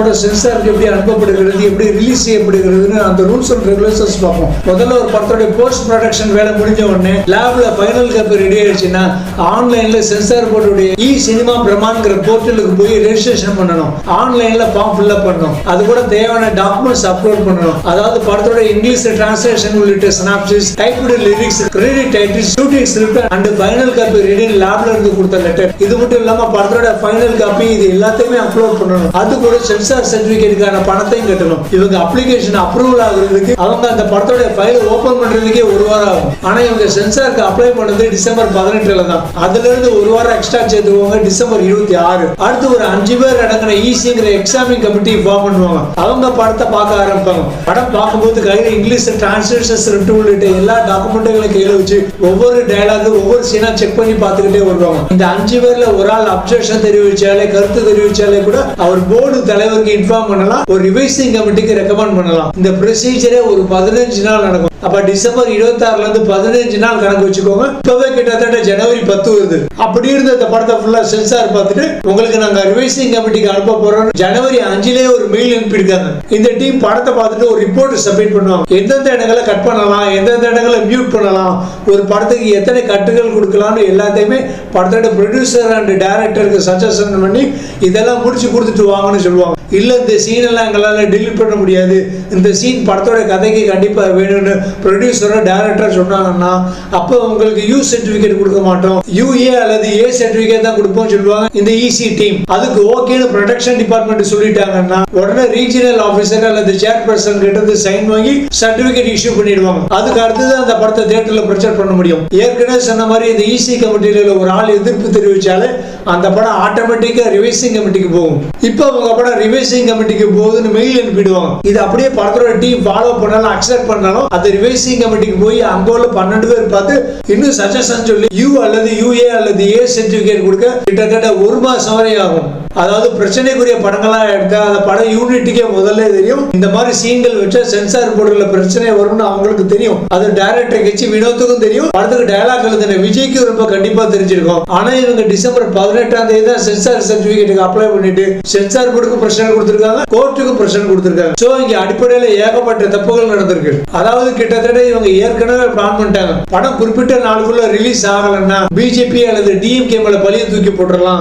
படத்தோட சென்சாருக்கு எப்படி அனுப்பப்படுகிறது, எப்படி ரிலீஸ் செய்யப்படுகிறதுன்னு அந்த ரூல்ஸ் அண்ட் ரெகுலேஷன்ஸ் பார்ப்போம். முதல்ல ஒரு படத்தோட போஸ்ட் ப்ரொடக்ஷன் வேலை முடிஞ்ச உடனே லேப்ல ஃபைனல் காப்பி ரெடி ஆயிடுச்சுன்னா ஆன்லைன்ல சென்சார் போர்டுடைய சினிமா பிரமான்ங்கிற போர்ட்டலுக்கு போய் ரெஜிஸ்ட்ரேஷன் பண்ணணும். ஆன்லைன்ல ஃபார்ம் ஃபில் அப் பண்ணணும். அது கூட தேவையான டாக்குமெண்ட்ஸ் அப்லோட் பண்ணணும். அதாவது படத்தோட இங்கிலீஷ் டிரான்ஸ்லேஷன் உள்ளிட்ட synopsis, typed lyrics, credit title, shooting script and final copy ready லேப்ல இருந்து கொடுத்த லெட்டர். இது மட்டும் இல்லாம படத்தோட ஃபைனல் காப்பி இது எல்லாத்தையுமே அப்லோட் பண்ணணும். அது கூட சென்சார் சர்டிபிகேட்டுக்கான பணத்தையும் கட்டணும். இவங்க அப்ளிகேஷன் அப்ரூவல் ஆகுறதுக்கு அவங்க அந்த படத்தோட ஃபைல் ஓபன் பண்றதுக்கே ஒரு வாரம் ஆகும். ஆனா இவங்க சென்சாருக்கு அப்ளை பண்ணது டிசம்பர் 18 தான். அதுல இருந்து ஒரு வாரம் எக்ஸ்ட்ரா சேர்த்துவாங்க டிசம்பர் 26. அடுத்து ஒரு 5 பேர் அடங்கின ஈசிங்கிற எக்ஸாமிங் கமிட்டி ஃபார்ம் பண்ணுவாங்க. அவங்க படத்தை பார்க்க ஆரம்பிப்பாங்க. படம் பார்க்கும்போது கையில இங்கிலீஷ் டிரான்ஸ்லேஷன் ஸ்கிரிப்ட் உள்ளிட்ட எல்லா டாக்குமெண்ட்களையும் கையில வச்சு ஒவ்வொரு டயலாக் ஒவ்வொரு சீனா செக் பண்ணி பார்த்துக்கிட்டே வருவாங்க. இந்த 5 பேர்ல ஒரு ஆள் அப்செக்ஷன் தெரிவிச்சாலே, கருத்து தெரிவிச்சாலே கூட அவர் போர்டு தலைவருக்கு இன்ஃபார்ம் பண்ணலாம், ஒரு ரிவைசிங் கமிட்டிக்கு ரெக்கமெண்ட் பண்ணலாம். இந்த ப்ரொசீஜரே ஒரு 15 நாள் நடக்கும். அப்ப டிசம்பர் 26 இருந்து 15 நாள் கணக்கு வச்சுக்கோங்க. இப்பவே கிட்டத்தட்ட ஜனவரி 10 வருது. அப்படி இருந்த இந்த படத்தை ஃபுல்லா சென்சார் பார்த்துட்டு உங்களுக்கு நாங்க ரிவைசிங் கமிட்டிக்கு அனுப்ப போறோம் ஜனவரி 5 ஒரு மெயில் அனுப்பியிருக்காங்க. இந்த டீம் படத்தை பார்த்துட்டு ஒரு ரிப்போர்ட் சப்மிட் பண்ணுவாங்க. எந்தெந்த இடங்களை கட் பண்ணலாம், எந்தெந்த இடங்களை மியூட் பண்ணலாம், ஒரு படத்துக்கு எத்தனை கட்டுகள் கொடுக்கலாம்னு எல்லாத்தையுமே படத்தோட ப்ரொடியூசர் அண்ட் டைரக்டருக்கு சஜஷன் பண்ணி இதெல்லாம் முடிச்சு கொடுத்துட்டு வாங்கன்னு சொல்லுவாங்க. இல்ல இந்த சீன் எல்லாம் எங்களால டெலிட் பண்ண முடியாது, இந்த சீன் படத்தோட கதைக்கு கண்டிப்பா வேணும்னு ப்ரொடியூசரோ டைரக்டர் சொன்னாங்கன்னா அப்ப உங்களுக்கு யூ சர்டிபிகேட் கொடுக்க மாட்டோம், யூஏ அல்லது ஏ சர்டிபிகேட் தான் கொடுப்போம் சொல்லுவாங்க இந்த ஈசி டீம். அதுக்கு ஓகேன்னு ப்ரொடக்ஷன் டிபார்ட்மெண்ட் சொல்லிட்டாங்கன்னா உடனே ரீஜனல் ஆபீசர் அல்லது சேர்பர்சன் கிட்ட இருந்து சைன் வாங்கி சர்டிபிகேட் இஷ்யூ பண்ணிடுவாங்க. அதுக்கு அடுத்தது அந்த படத்தை தியேட்டர்ல பிரச்சாரம் பண்ண முடியும். ஏற்கனவே சொன்ன மாதிரி இந்த ஈசி கமிட்டியில ஒரு ஆள் எதிர்ப்பு தெரிவிச்சாலே அந்த படம் ஆட்டோமேட்டிக்கா ரிவைசிங் கமிட்டிக்கு போகும். இப்போ உங்க படம் ரிவைசிங் கமிட்டிக்கு போகுதுன்னு மெயில் அனுப்பிடுவாங்க. இது அப்படியே படத்தோட டீம் ஃபாலோ பண்ணாலும் அக்செப்ட் பண்ணாலும் அது ரிவைசிங் கமிட்டிக்கு போய் அங்க உள்ள 12 பேர் பார்த்து இன்னும் சஜஷன் சொல்லி யூ அல்லது யூஏ அல்லது ஏ சர்டிபிகேட் கொடுக்க கிட்டத்தட்ட 1 மாசம் வரை ஆகும். அதாவது பிரச்சனைக்குரிய படங்களா எடுத்தா அந்த படம் யூனிட்டுக்கே முதல்ல தெரியும் இந்த மாதிரி சீன்கள் வச்சா சென்சார் போர்டுல பிரச்சனை வரும்னு அவங்களுக்கு தெரியும். அது டைரக்டர் கட்சி வினோத்துக்கும் தெரியும். படத்துக்கு டயலாக் எழுதின விஜய்க்கு ரொம்ப கண்டிப்பா தெரிஞ்சிருக்கும். ஆனா இவங்க டிசம்பர் 18 தான் சென்சார் சர்டிபிகேட்டுக்கு அப்ளை பண்ணிட்டு சென்சார் போர்டுக்கு பிரச்சனை கொடுத்திருக்காங்க, கோர்ட்டுக்கு பிரச்சனை கொடுத்திருக்காங்க. சோ இங்க அடிப்படையில ஏகப்பட்ட தப்புகள் நடந்திருக்கு. அதாவது கிட்டத்தட்ட இவங்க ஏற்கனவே பிளான் பண்ணிட்டாங்க படம் குறிப்பிட்ட நாளுக்குள்ள ரிலீஸ் ஆகலன்னா பிஜேபி அல்லது டிஎம்கே மேல பழிய தூக்கி போட்டுடலாம்.